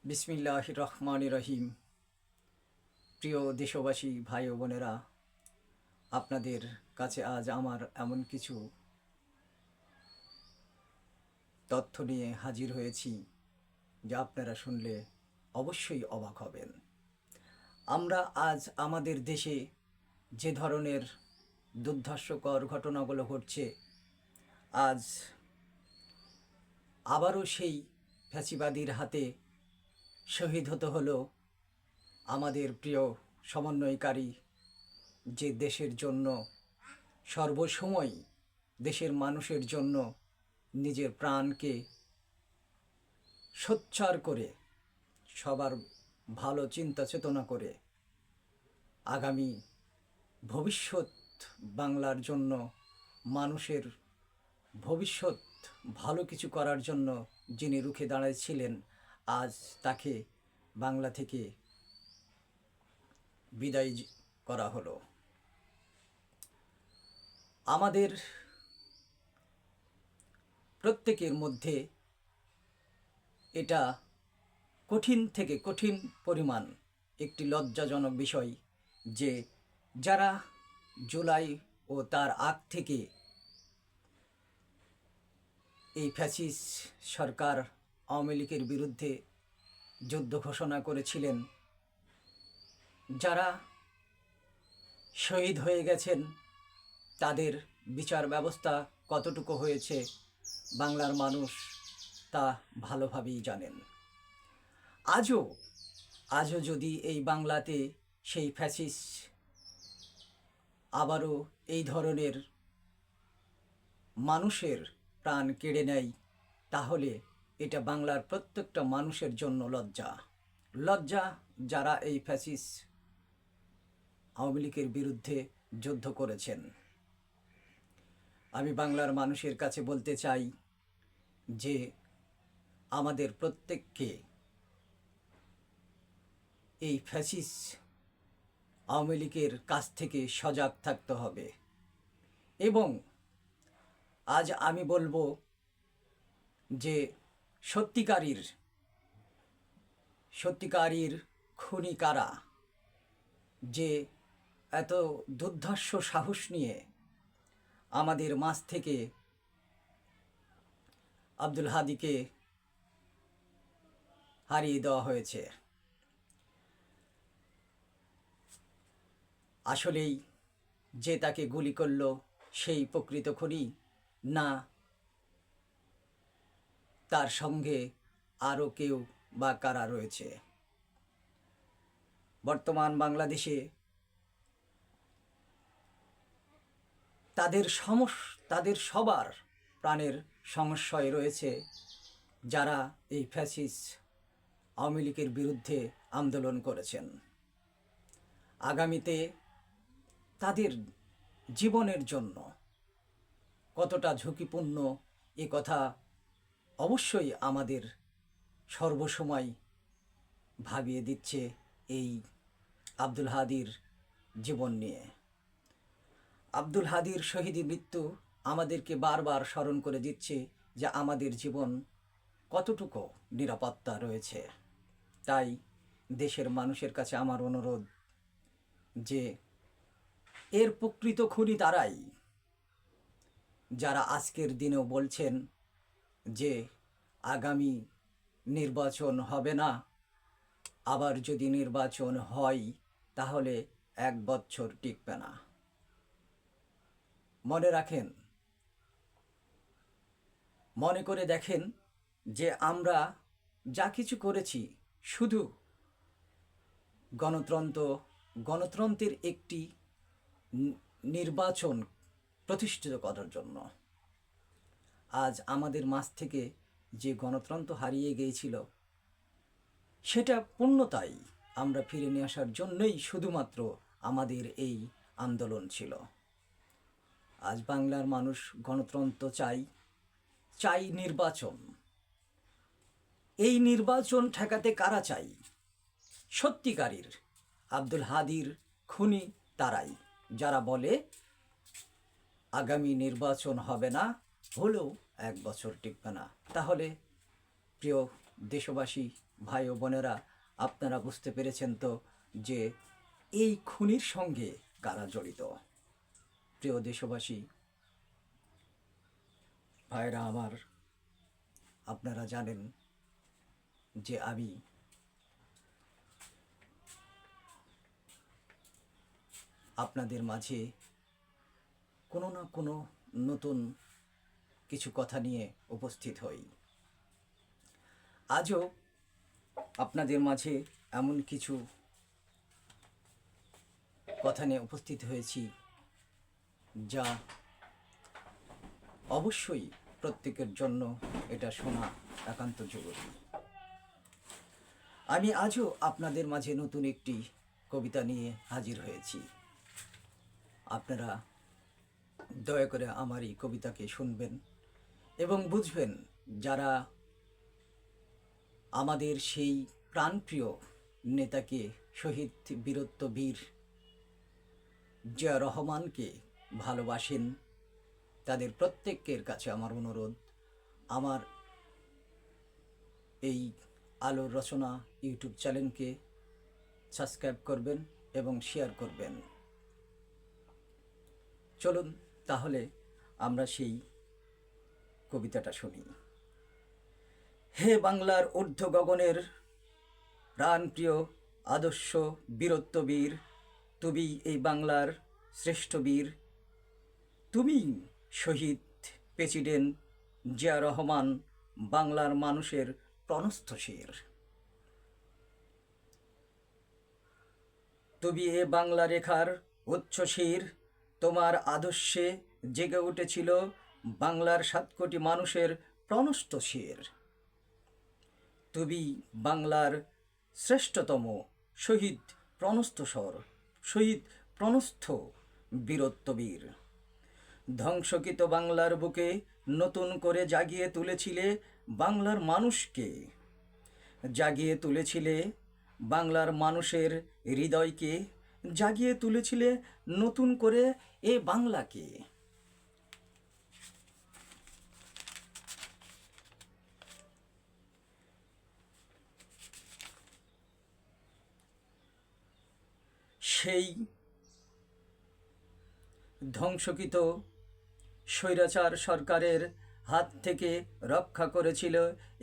বিসমিল্লাহির রহমানির রহিম। প্রিয় দেশবাসী ভাই ও বোনেরা, আপনাদের কাছে আজ আমার এমন কিছু তথ্য নিয়ে হাজির হয়েছি যা আপনারা শুনলে অবশ্যই অবাক হবেন। আমরা আজ আমাদের দেশে যে ধরনের দুর্ধর্ষকর ঘটনাগুলো ঘটছে, আজ আবারও সেই ফ্যাসিবাদীর হাতে শহীদ হতে হলো আমাদের প্রিয় সমন্বয়কারী, যে দেশের জন্য সর্বসময় দেশের মানুষের জন্য নিজের প্রাণকে সোচ্চার করে, সবার ভালো চিন্তা চেতনা করে আগামী ভবিষ্যৎ বাংলার জন্য, মানুষের ভবিষ্যৎ ভালো কিছু করার জন্য যিনি রুখে দাঁড়াইছিলেন, আজ তাকে বাংলা থেকে বিদায় করা হলো। আমাদের প্রত্যেকের মধ্যে এটা কঠিন থেকে কঠিন পরিমাণ একটি লজ্জাজনক বিষয় যে যারা জুলাই ও তার আগ থেকে এই ফ্যাসিস্ট সরকার আওয়ামী লীগের বিরুদ্ধে যুদ্ধ ঘোষণা করেছিলেন, যারা শহীদ হয়ে গেছেন, তাদের বিচার ব্যবস্থা কতটুকু হয়েছে বাংলার মানুষ তা ভালোভাবেই জানেন। আজও যদি এই বাংলাতে সেই ফ্যাসিস্ট আবারও এই ধরনের মানুষের প্রাণ কেড়ে নেয়, তাহলে এটা বাংলার প্রত্যেকটা মানুষের জন্য লজ্জা, যারা এই ফ্যাসিস্ট আওয়ামী লীগের বিরুদ্ধে যুদ্ধ করেছেন। আমি বাংলার মানুষের কাছে বলতে চাই যে আমাদের প্রত্যেককে এই ফ্যাসিস্ট আওয়ামী লীগের কাছ থেকে সজাগ থাকতে হবে। এবং আজ আমি বলবো যে সত্যিকারীর খুনি কারা, যে এত দুর্ধর্ষ সাহস নিয়ে আমাদের মাঝ থেকে আব্দুল হাদীকে হারিয়ে দেওয়া হয়েছে। আসলেই যে তাকে গুলি করল সেই প্রকৃত খুনি, না তার সঙ্গে আরও কেউ বা কারা রয়েছে? বর্তমান বাংলাদেশে তাদের সবার প্রাণের সংশয় রয়েছে, যারা এই ফ্যাসিস্ট আওয়ামী লীগের বিরুদ্ধে আন্দোলন করেছেন। আগামীতে তাদের জীবনের জন্য কতটা ঝুঁকিপূর্ণ এ কথা অবশ্যই আমাদের সর্বসময় ভাবিয়ে দিচ্ছে এই আব্দুল হাদীর জীবন নিয়ে। আব্দুল হাদীর শহীদি মৃত্যু আমাদেরকে বারবার স্মরণ করে দিচ্ছে যে আমাদের জীবন কতটুকু নিরাপত্তা রয়েছে। তাই দেশের মানুষের কাছে আমার অনুরোধ যে এর প্রকৃত খুনি তারাই, যারা আজকের দিনেও বলছেন যে আগামী নির্বাচন হবে না, আবার যদি নির্বাচন হয় তাহলে 1 বছর টিকবে না। মনে রাখেন, মনে করে দেখেন যে আমরা যা কিছু করেছি শুধু গণতন্ত্রের একটি নির্বাচন প্রতিষ্ঠিত করার জন্য। আজ আমাদের মাঝ থেকে যে গণতন্ত্র হারিয়ে গিয়েছিল, সেটা পূর্ণতাই আমরা ফিরে নিয়ে আসার জন্যই শুধুমাত্র আমাদের এই আন্দোলন ছিল। আজ বাংলার মানুষ গণতন্ত্র চাই নির্বাচন। এই নির্বাচন ঠেকাতে কারা চাই? সত্যিকারীর আব্দুল হাদীর খুনি তারাই, যারা বলে আগামী নির্বাচন হবে না, হলেও 1 বছর টিকবে না। তাহলে প্রিয় দেশবাসী, ভাই ও বোনেরা, আপনারা বুঝতে পেরেছেন তো যে এই খুনির সঙ্গে কারা জড়িত। প্রিয় দেশবাসী, ভাইরা আমার, আপনারা জানেন যে আমি আপনাদের মাঝে কোনো না কোনো নতুন কিছু কথা নিয়ে উপস্থিত হই। আজও আপনাদের মাঝে এমন কিছু কথা নিয়ে উপস্থিত হয়েছি যা অবশ্যই প্রত্যেকের জন্য এটা শোনা একান্ত জরুরি। আমি আজও আপনাদের মাঝে নতুন একটি কবিতা নিয়ে হাজির হয়েছি। আপনারা দয়া করে আমার এই কবিতাকে শুনবেন এবং বুঝবেন যারা আমাদের সেই প্রাণপ্রিয় নেতাকে, শহীদ বীরত্ববীর জিয়া রহমানকে ভালোবাসেন, তাদের প্রত্যেকের কাছে আমার অনুরোধ, আমার এই আলোর রচনা ইউটিউব চ্যানেলকে সাবস্ক্রাইব করবেন এবং শেয়ার করবেন। চলুন তাহলে আমরা সেই কবিতাটা শুনি। হে বাংলার ঊর্ধ্ব গগনের প্রাণপ্রিয় আদর্শ বীরত্ববীর, তুমি এই বাংলার শ্রেষ্ঠ বীর, তুমি শহীদ প্রেসিডেন্ট জিয়া রহমান, বাংলার মানুষের প্রণস্থশির। তুমি এ বাংলা রেখার উচ্ছ্বসির, তোমার আদর্শে জেগে উঠেছিল বাংলার 7 কোটি মানুষের প্রণস্থশির। তুমি বাংলার শ্রেষ্ঠতম শহীদ প্রণস্থ বীরত্ববীর। ধ্বংসকৃত বাংলার বুকে নতুন করে জাগিয়ে তুলেছিলে বাংলার মানুষকে, জাগিয়ে তুলেছিলে বাংলার মানুষের হৃদয়কে, জাগিয়ে তুলেছিলে নতুন করে এ বাংলাকে। সেই ধ্বংসকৃত স্বৈরাচার সরকারের হাত থেকে রক্ষা করেছিল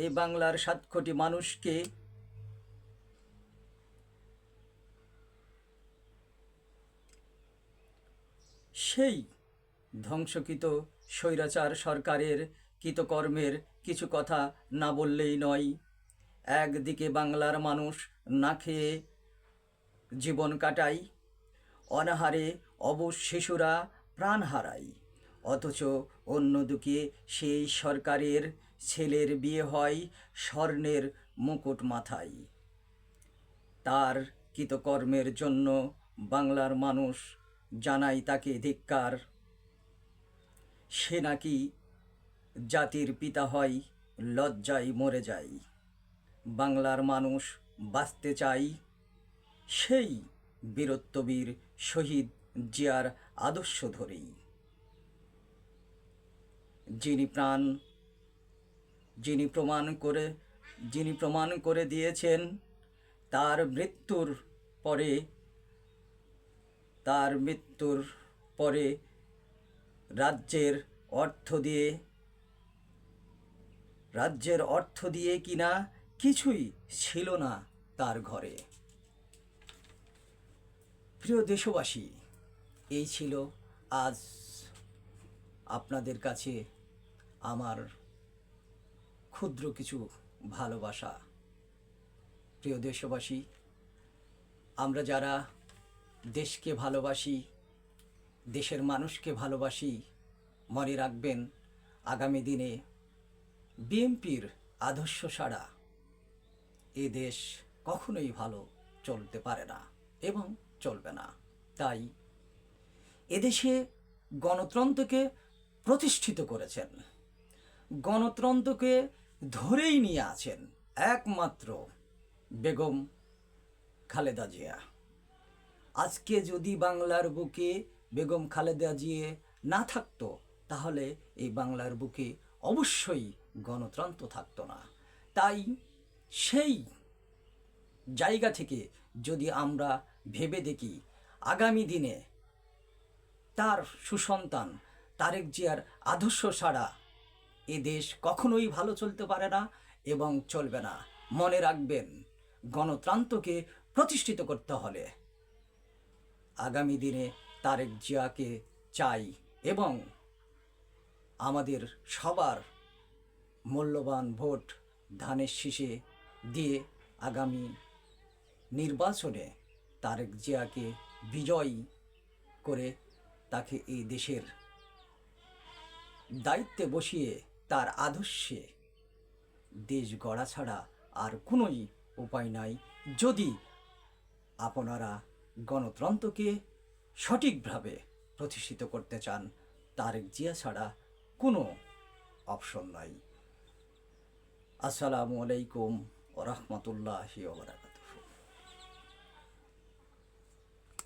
এই বাংলার 7 কোটি মানুষকে। সেই ধ্বংসকৃত স্বৈরাচার সরকারের কৃতকর্মের কিছু কথা না বললেই নয়। একদিকে বাংলার মানুষ না খেয়ে জীবন কাটায়, অনাহারে অবশ শিশুরা প্রাণ হারায়, অথচ অন্যদিকে সেই সরকারের ছেলের বিয়ে হয় স্বর্ণের মুকুট মাথায়। তার কৃতকর্মের জন্য বাংলার মানুষ জানায় তাকে ধিক্কার। সে নাকি জাতির পিতা হয়, লজ্জায় মরে যায়। বাংলার মানুষ বাঁচতে চায় সেই বীরত্ববীর শহীদ জিয়ার আদর্শ ধরেই, যিনি প্রমাণ করে দিয়েছেন তার মৃত্যুর পরে রাজ্যের অর্থ দিয়ে কিনা কিছুই ছিল না তার ঘরে। প্রিয় দেশবাসী, এই ছিল আজ আপনাদের কাছে আমার ক্ষুদ্র কিছু ভালোবাসা। প্রিয় দেশবাসী, আমরা যারা দেশকে ভালোবাসি, দেশের মানুষকে ভালোবাসি, মনে রাখবেন আগামী দিনে বিএনপির আদর্শ ছাড়া এ দেশ কখনোই ভালো চলতে পারে না এবং চলবে না। তাই এদেশে গণতন্ত্রকে প্রতিষ্ঠিত করেছেন, গণতন্ত্রকে ধরেই নিয়ে আছেন একমাত্র বেগম খালেদা জিয়া। আজকে যদি বাংলার বুকে বেগম খালেদা জিয়া না থাকতো, তাহলে এই বাংলার বুকে অবশ্যই গণতন্ত্র থাকতো না। তাই সেই জায়গা থেকে যদি আমরা ভেবে দেখি আগামী দিনে তার সুসন্তান তারেক জিয়ার আদর্শ ছাড়া এ দেশ কখনোই ভালো চলতে পারে না এবং চলবে না। মনে রাখবেন, গণতন্ত্রকে প্রতিষ্ঠিত করতে হলে আগামী দিনে তারেক জিয়াকে চাই এবং আমাদের সবার মূল্যবান ভোট ধানের শীষে দিয়ে আগামী নির্বাচনে তারেক জিয়াকে বিজয়ী করে তাকে এই দেশের দায়িত্বে বসিয়ে তার আদর্শে দেশ গড়া ছাড়া আর কোনোই উপায় নাই। যদি আপনারা গণতন্ত্রকে সঠিকভাবে প্রতিষ্ঠিত করতে চান, তারেক জিয়া ছাড়া কোনো অপশন নাই। আসসালামু আলাইকুম ওয়া রাহমাতুল্লাহি ওয়া বারাকাতুহু।